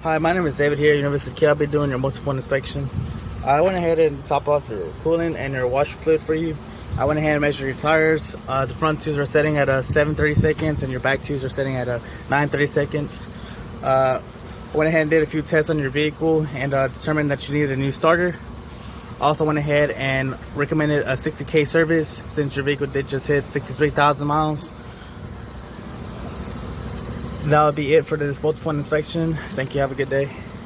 Hi, my name is David here, University Kia. I'll be doing your multi-point inspection. I went ahead and top off your coolant and your washer fluid for you. I went ahead and measured your tires. The front tubes are setting at 730 seconds and your back tubes are setting at 930 seconds. Went ahead and did a few tests on your vehicle and determined that you needed a new starter. Also went ahead and recommended a 60K service since your vehicle did just hit 63,000 miles. That would be it for this multi-point inspection. Thank you. Have a good day.